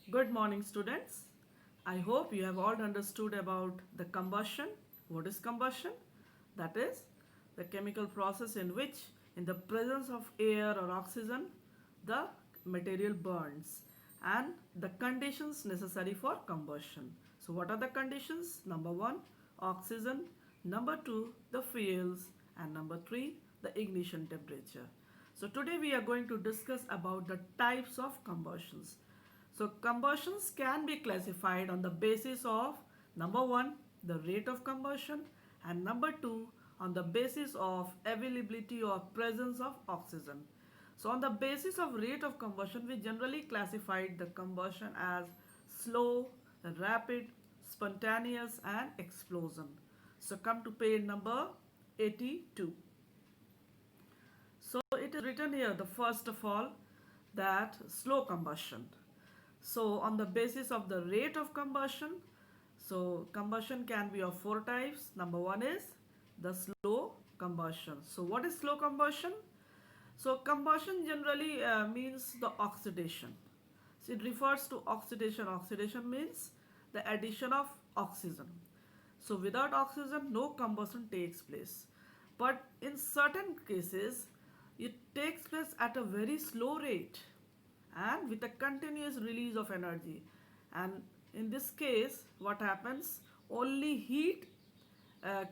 Good morning, students. I hope you have all understood about the combustion. What is combustion? That is the chemical process in which, in the presence of air or oxygen, the material burns and the conditions necessary for combustion. So, what are the conditions? Number one, oxygen. Number two, the fuels. And number three, the ignition temperature. So, today we are going to discuss about the types of combustions. So combustions can be classified on the basis of number one, the rate of combustion, and number two, on the basis of availability or presence of oxygen. So on the basis of rate of combustion, we generally classified the combustion as slow, rapid, spontaneous, and explosion. So come to page number 82. So it is written here, the first of all, that slow combustion. So on the basis of the rate of combustion, so combustion can be of four types. Number one is the slow combustion. So what is slow combustion? So combustion generally means the oxidation. So it refers to oxidation. Oxidation means the addition of oxygen. So without oxygen, no combustion takes place. But in certain cases, it takes place at a very slow rate and with a continuous release of energy. And in this case, what happens? Only heat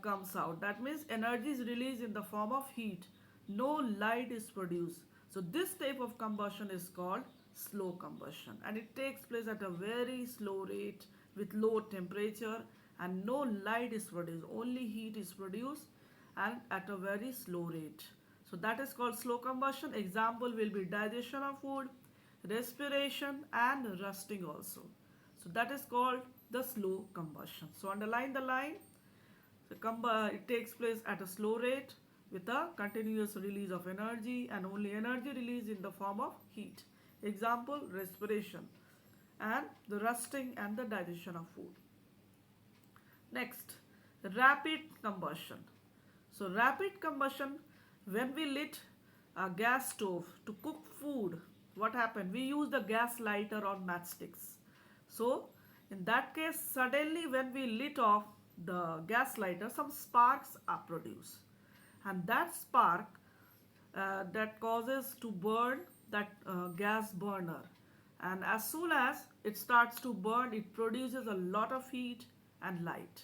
comes out. That means energy is released in the form of heat. No light is produced. So this type of combustion is called slow combustion, and it takes place at a very slow rate with low temperature, and no light is produced. Only heat is produced and at a very slow rate. So that is called slow combustion. Example will be digestion of food, respiration, and rusting also. So that is called the slow combustion. So underline the line. So it takes place at a slow rate with a continuous release of energy, and only energy released in the form of heat. Example, respiration and the rusting and the digestion of food. Next, rapid combustion. So rapid combustion, when we lit a gas stove to cook food, what happened? We use the gas lighter or matchsticks. So in that case, suddenly when we lit off the gas lighter, some sparks are produced, and that spark that causes to burn that gas burner, and as soon as it starts to burn, it produces a lot of heat and light.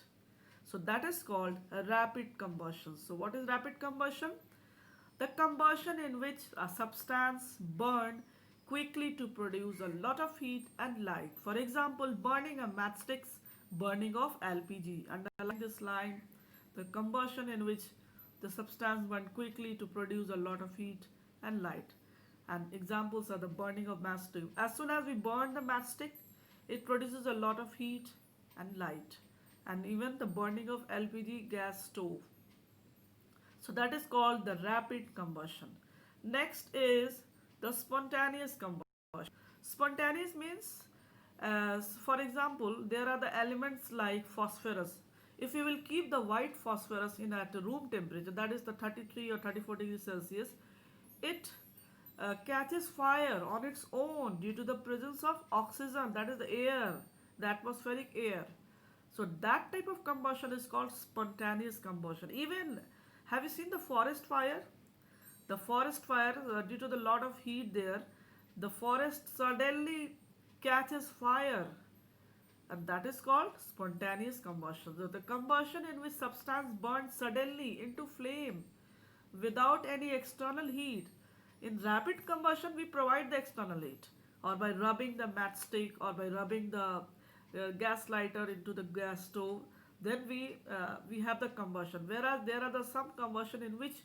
So that is called a rapid combustion. So what is rapid combustion? The combustion in which a substance burn quickly to produce a lot of heat and light. For example, burning a matchsticks, burning of LPG. Underline this line. The combustion in which the substance burn quickly to produce a lot of heat and light. And examples are the burning of matchstick. As soon as we burn the matchstick, it produces a lot of heat and light. And even the burning of LPG gas stove. So that is called the rapid combustion. Next is the spontaneous combustion. Spontaneous means, for example, there are the elements like phosphorus. If you will keep the white phosphorus in at room temperature, that is the 33 or 34 degrees Celsius, it catches fire on its own due to the presence of oxygen, that is the air, the atmospheric air. So that type of combustion is called spontaneous combustion. Even, have you seen the forest fire? The forest fire, due to the lot of heat there, the forest suddenly catches fire, and that is called spontaneous combustion. So the combustion in which substance burns suddenly into flame without any external heat. In rapid combustion, we provide the external heat, or by rubbing the matchstick, or by rubbing the gas lighter into the gas stove. Then we have the combustion. Whereas there are the some combustion in which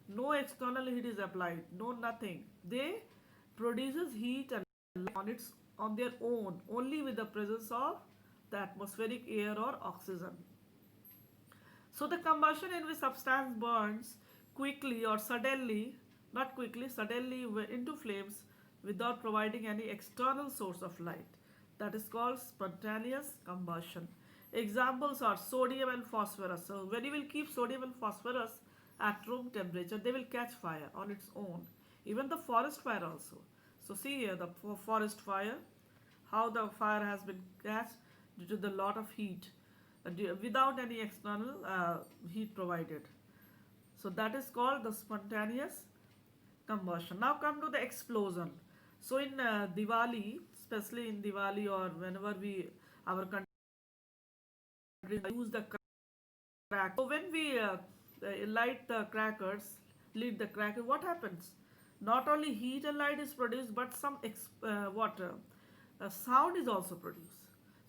no external heat is applied, no nothing. They produces heat and light on their own, only with the presence of the atmospheric air or oxygen. So the combustion in which substance burns quickly or suddenly, not quickly, suddenly into flames without providing any external source of light. That is called spontaneous combustion. Examples are sodium and phosphorus. So when you will keep sodium and phosphorus at room temperature, they will catch fire on its own. Even the forest fire also. So see here the forest fire, how the fire has been catched due to the lot of heat without any external heat provided. So that is called the spontaneous combustion. Now come to the explosion. So in Diwali, especially in Diwali or whenever our country use the crack. So when we light the crackers, lit the cracker, what happens? Not only heat and light is produced, but some sound is also produced.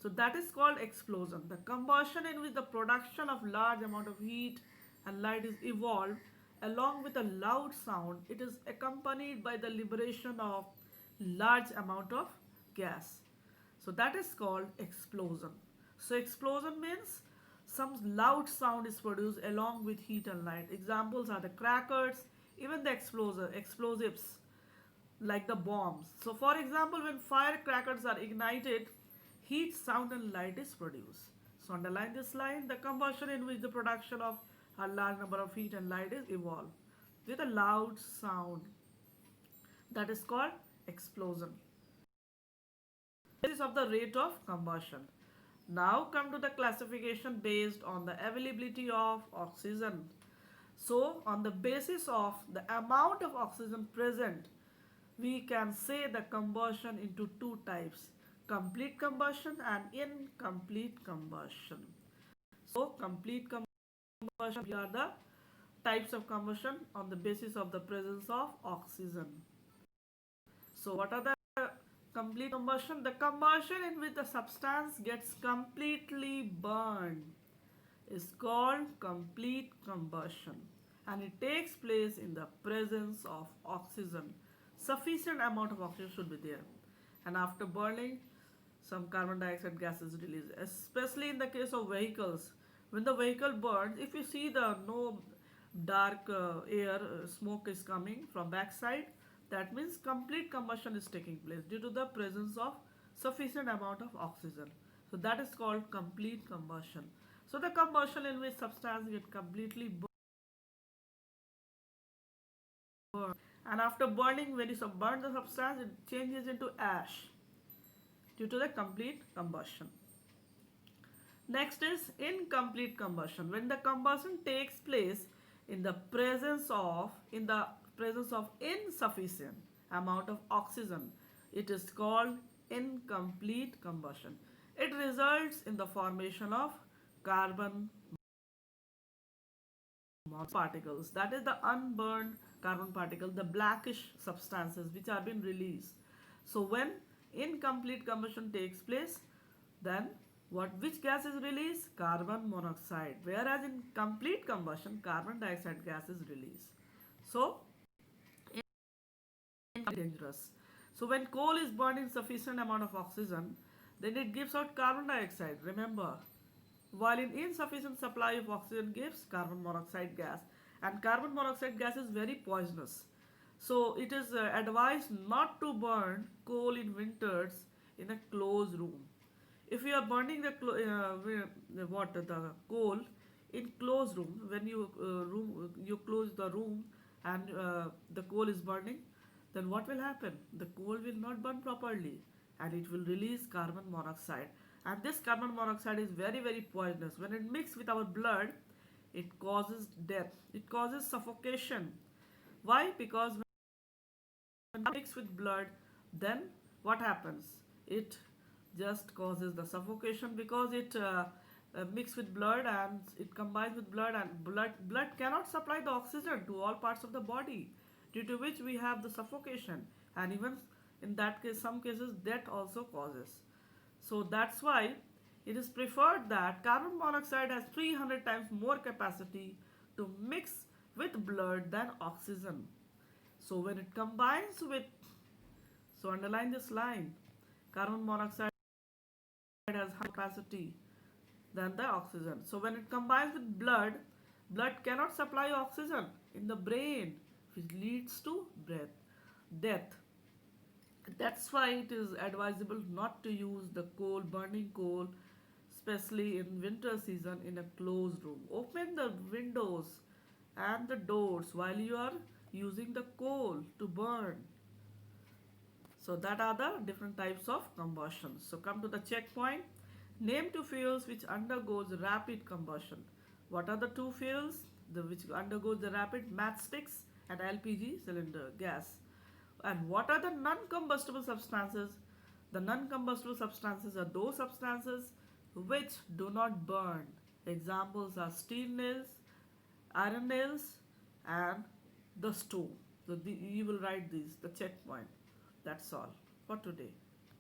So that is called explosion. The combustion in which the production of large amount of heat and light is evolved along with a loud sound. It is accompanied by the liberation of large amount of gas. So that is called explosion. So explosion means some loud sound is produced along with heat and light. Examples are the crackers, even the explosives like the bombs. So for example, when firecrackers are ignited, heat, sound and light is produced. So underline this line, the combustion in which the production of a large number of heat and light is evolved with a loud sound, that is called explosion. This is of the rate of combustion. Now come to the classification based on the availability of oxygen. So on the basis of the amount of oxygen present, we can say the combustion into two types: complete combustion and incomplete combustion. So complete combustion are the types of combustion on the basis of the presence of oxygen. So what are the complete combustion? The combustion in which the substance gets completely burned is called complete combustion, and it takes place in the presence of oxygen. Sufficient amount of oxygen should be there, and after burning some carbon dioxide gas is released, especially in the case of vehicles. When the vehicle burns, if you see the no dark air smoke is coming from backside, that means complete combustion is taking place due to the presence of sufficient amount of oxygen. So that is called complete combustion. So the combustion in which substance get completely burned, and after burning, when you burn the substance, it changes into ash due to the complete combustion. Next is incomplete combustion. When the combustion takes place in the presence of insufficient amount of oxygen, it is called incomplete combustion. It results in the formation of carbon particles, that is the unburned carbon particle, the blackish substances which are being released. So when incomplete combustion takes place, then which gas is released? Carbon monoxide. Whereas in complete combustion, carbon dioxide gas is released. So dangerous. So when coal is burned in sufficient amount of oxygen, then it gives out carbon dioxide. Remember, while in insufficient supply of oxygen gives carbon monoxide gas, and carbon monoxide gas is very poisonous. So it is advised not to burn coal in winters in a closed room. If you are burning the coal in closed room, when you close the room and the coal is burning, then what will happen? The coal will not burn properly and it will release carbon monoxide. And this carbon monoxide is very, very poisonous. When it mixes with our blood, it causes death. It causes suffocation. Why? Because when it mixes with blood, then what happens? It just causes the suffocation because it mixes with blood and it combines with blood, and blood cannot supply the oxygen to all parts of the body, due to which we have the suffocation, and even in that case, some cases death also causes. So that's why it is preferred that carbon monoxide has 300 times more capacity to mix with blood than oxygen. So when it combines with, so underline this line, carbon monoxide has high capacity than the oxygen. So when it combines with blood, blood cannot supply oxygen in the brain, which leads to death. That's why it is advisable not to use the burning coal, especially in winter season, in a closed room. Open the windows and the doors while you are using the coal to burn. So that are the different types of combustion. So come to the checkpoint. Name two fuels which undergoes rapid combustion. What are the two fuels which undergoes the rapid? Matchsticks and LPG cylinder gas. And what are the non-combustible substances? The non-combustible substances are those substances which do not burn. Examples are steel nails, iron nails, and the stove. So you will write these, the checkpoint. That's all for today.